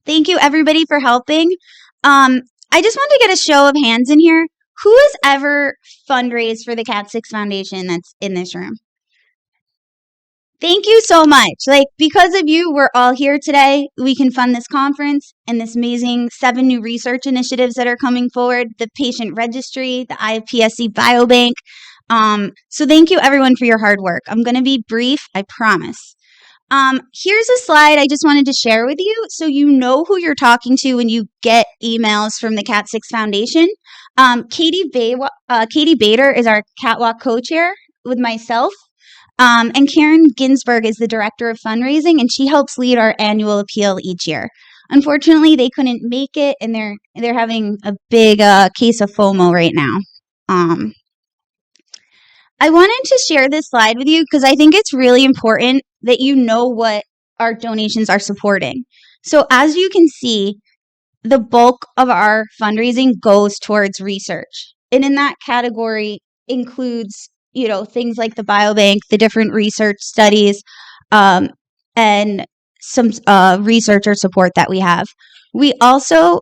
Thank you, everybody, for helping. I just want to get a show of hands in here. Who has ever fundraised for the KAT6 Foundation that's in this room? Thank you so much. Because of you, we're all here today. We can fund this conference and this amazing 7 new research initiatives that are coming forward, the patient registry, the IPSC biobank. So thank you, everyone, for your hard work. I'm going to be brief, I promise. Here's a slide I just wanted to share with you so you know who you're talking to when you get emails from the KAT6 Foundation. Katie Bader is our Catwalk co-chair with myself. And Karen Ginsberg is the director of fundraising, and she helps lead our annual appeal each year. Unfortunately, they couldn't make it, and they're having a big case of FOMO right now. I wanted to share this slide with you because I think it's really important that you know what our donations are supporting. So as you can see, the bulk of our fundraising goes towards research. And in that category includes, things like the biobank, the different research studies, and some researcher support that we have. We also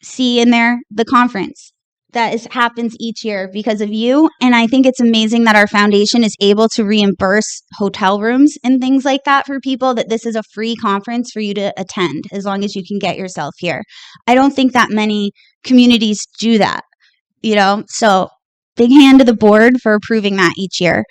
see in there the conference that happens each year because of you. And I think it's amazing that our foundation is able to reimburse hotel rooms and things like that for people, that this is a free conference for you to attend as long as you can get yourself here. I don't think that many communities do that, so big hand to the board for approving that each year.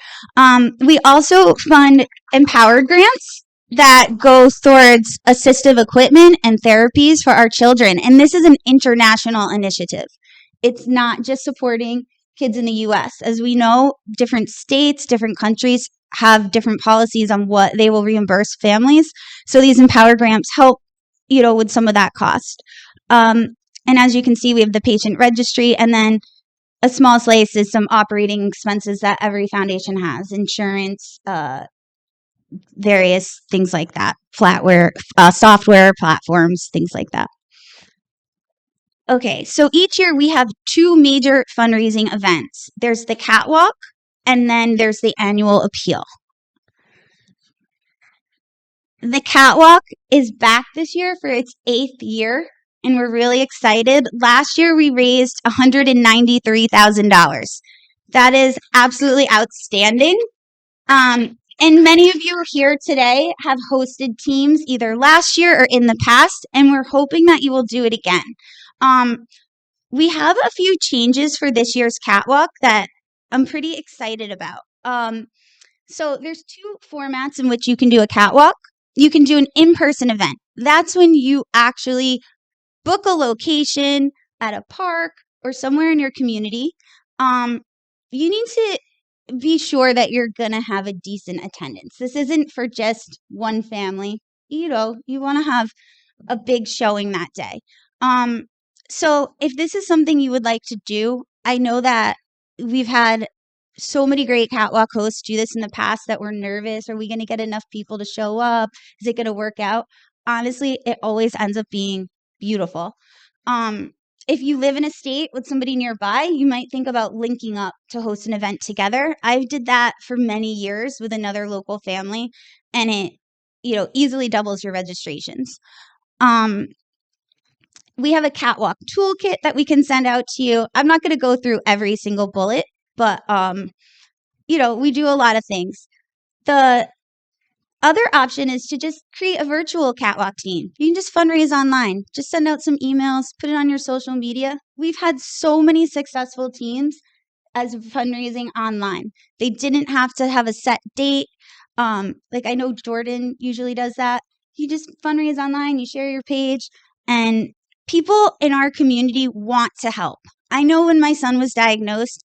We also fund empowered grants that go towards assistive equipment and therapies for our children. And this is an international initiative. It's not just supporting kids in the U.S. As we know, different states, different countries have different policies on what they will reimburse families. So these empowered grants help, with some of that cost. And as you can see, we have the patient registry, and then a small slice is some operating expenses that every foundation has: insurance, various things like that, software, platforms, things like that. Okay, so each year we have 2 major fundraising events. There's the catwalk, and then there's the annual appeal. The catwalk is back this year for its 8th year, and we're really excited. Last year we raised $193,000. That is absolutely outstanding. And many of you here today have hosted teams either last year or in the past, and we're hoping that you will do it again. We have a few changes for this year's catwalk that I'm pretty excited about. So there's 2 formats in which you can do a catwalk. You can do an in-person event. That's when you actually book a location at a park or somewhere in your community. You need to be sure that you're going to have a decent attendance. This isn't for just one family. You want to have a big showing that day. So if this is something you would like to do, I know that we've had so many great catwalk hosts do this in the past that we're nervous. Are we going to get enough people to show up? Is it going to work out? Honestly, it always ends up being beautiful. If you live in a state with somebody nearby, you might think about linking up to host an event together. I did that for many years with another local family, and it, easily doubles your registrations. We have a catwalk toolkit that we can send out to you. I'm not going to go through every single bullet, but, we do a lot of things. The other option is to just create a virtual catwalk team. You can just fundraise online. Just send out some emails, put it on your social media. We've had so many successful teams as fundraising online. They didn't have to have a set date. I know Jordan usually does that. You just fundraise online, you share your page, and people in our community want to help. I know when my son was diagnosed,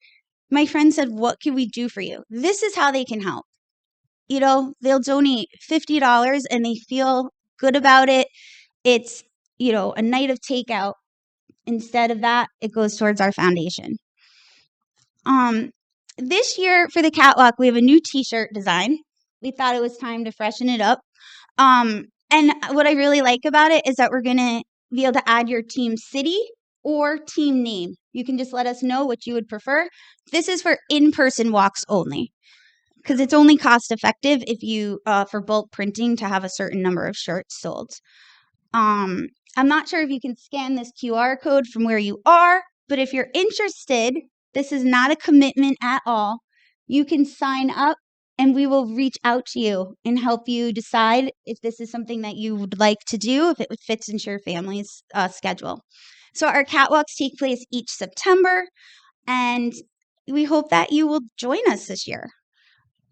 my friend said, "What can we do for you?" This is how they can help. They'll donate $50 and they feel good about it. It's, a night of takeout. Instead of that, it goes towards our foundation. This year for the catwalk, we have a new t-shirt design. We thought it was time to freshen it up. And what I really like about it is that we're going to be able to add your team city or team name. You can just let us know what you would prefer. This is for in-person walks only, because it's only cost effective if you for bulk printing to have a certain number of shirts sold. I'm not sure if you can scan this QR code from where you are, but if you're interested, this is not a commitment at all. You can sign up and we will reach out to you and help you decide if this is something that you would like to do, if it fits into your family's schedule. So our catwalks take place each September, and we hope that you will join us this year.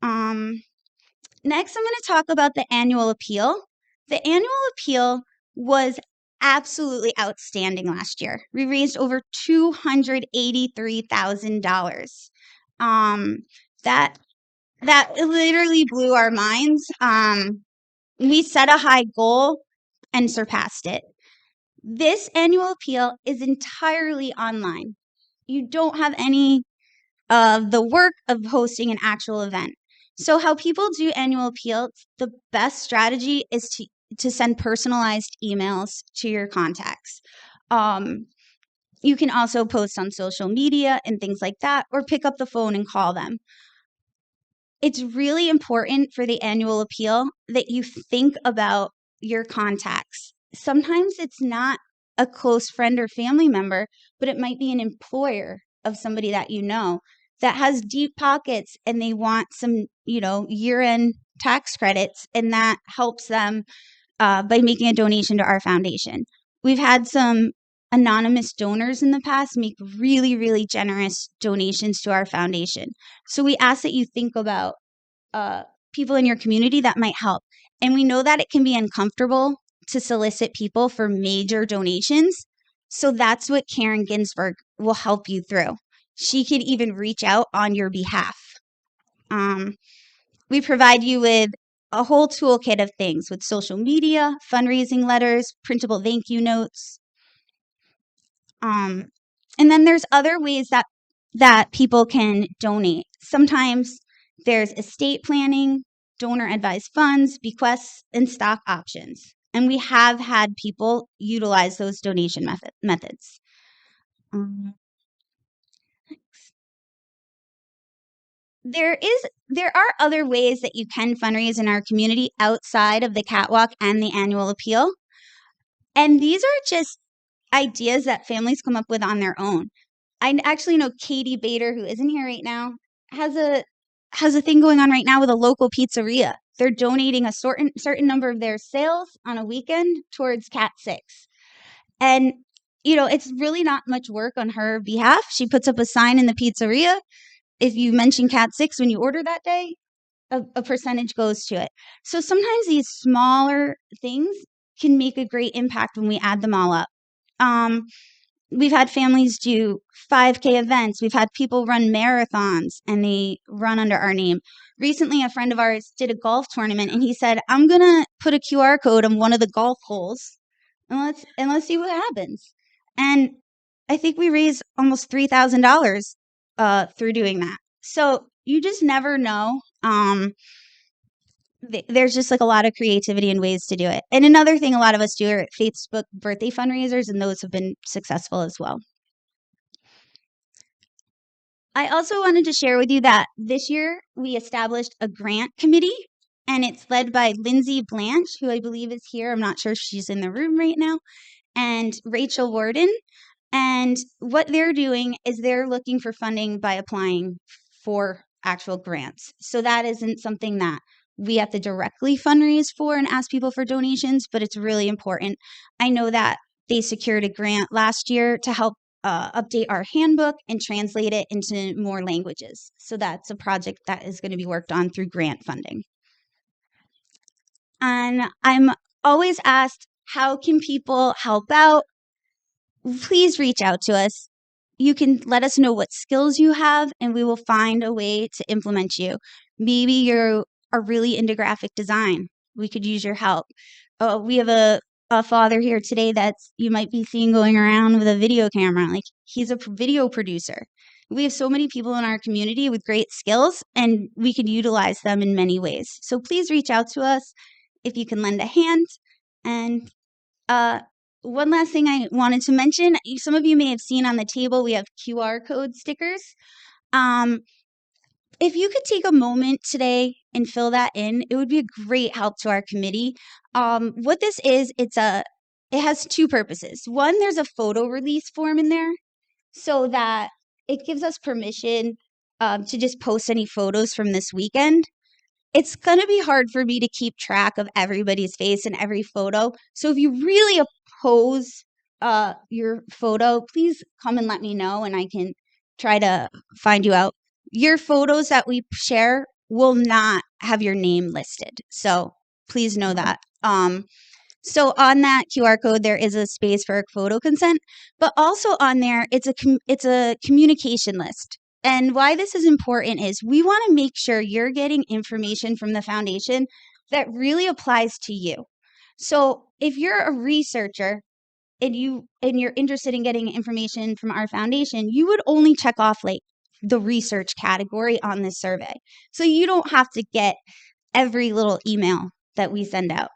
Next, I'm going to talk about the annual appeal. The annual appeal was absolutely outstanding last year. We raised over $283,000. That literally blew our minds. We set a high goal and surpassed it. This annual appeal is entirely online. You don't have any of the work of hosting an actual event. So how people do annual appeals, the best strategy is to send personalized emails to your contacts. You can also post on social media and things like that, or pick up the phone and call them. It's really important for the annual appeal that you think about your contacts. Sometimes it's not a close friend or family member, but it might be an employer of somebody that you know that has deep pockets and they want some, year-end tax credits, and that helps them by making a donation to our foundation. We've had some anonymous donors in the past make really, really generous donations to our foundation. So we ask that you think about people in your community that might help. And we know that it can be uncomfortable to solicit people for major donations. So that's what Karen Ginsburg will help you through. She could even reach out on your behalf. We provide you with a whole toolkit of things with social media, fundraising letters, printable thank you notes. And then there's other ways that people can donate. Sometimes there's estate planning, donor advised funds, bequests, and stock options. And we have had people utilize those donation methods. There are other ways that you can fundraise in our community outside of the catwalk and the annual appeal. And these are just ideas that families come up with on their own. I actually know Katie Bader, who isn't here right now, has a thing going on right now with a local pizzeria. They're donating a certain number of their sales on a weekend towards KAT6. And, it's really not much work on her behalf. She puts up a sign in the pizzeria. If you mention KAT6 when you order that day, a percentage goes to it. So sometimes these smaller things can make a great impact when we add them all up. We've had families do 5K events. We've had people run marathons and they run under our name. Recently, a friend of ours did a golf tournament and he said, I'm going to put a QR code on one of the golf holes and let's see what happens. And I think we raised almost $3,000 through doing that. So you just never know. There's just like a lot of creativity and ways to do it. And another thing a lot of us do are Facebook birthday fundraisers, and those have been successful as well. I also wanted to share with you that this year we established a grant committee, and it's led by Lindsay Blanche, who I believe is here. I'm not sure if she's in the room right now, and Rachel Warden. And what they're doing is they're looking for funding by applying for actual grants. So that isn't something that we have to directly fundraise for and ask people for donations, but it's really important. I know that they secured a grant last year to help update our handbook and translate it into more languages. So that's a project that is going to be worked on through grant funding. And I'm always asked, how can people help out? Please reach out to us. You can let us know what skills you have, and we will find a way to implement you. Maybe you are really into graphic design. We could use your help. We have a father here today that you might be seeing going around with a video camera. Like, he's a video producer. We have so many people in our community with great skills, and we could utilize them in many ways. So please reach out to us if you can lend a hand. And one last thing I wanted to mention, some of you may have seen on the table, we have QR code stickers. If you could take a moment today and fill that in, it would be a great help to our committee. What this is, it's a it has two purposes. One, there's a photo release form in there so that it gives us permission to just post any photos from this weekend. It's going to be hard for me to keep track of everybody's face in every photo. So if you really oppose your photo, please come and let me know and I can try to find you out. Your photos that we share will not have your name listed. So please know that. So on that QR code, there is a space for photo consent, but also on there, it's a communication list. And why this is important is we want to make sure you're getting information from the foundation that really applies to you. So if you're a researcher and you're interested in getting information from our foundation, you would only check off like the research category on this survey. So you don't have to get every little email that we send out.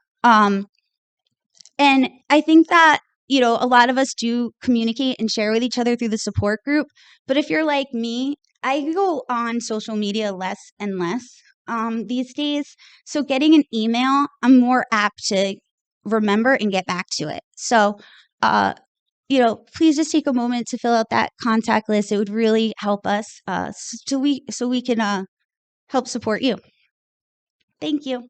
And I think that, a lot of us do communicate and share with each other through the support group. But if you're like me, I go on social media less and less these days. So getting an email, I'm more apt to remember and get back to it. So, please just take a moment to fill out that contact list. It would really help us so we can help support you. Thank you.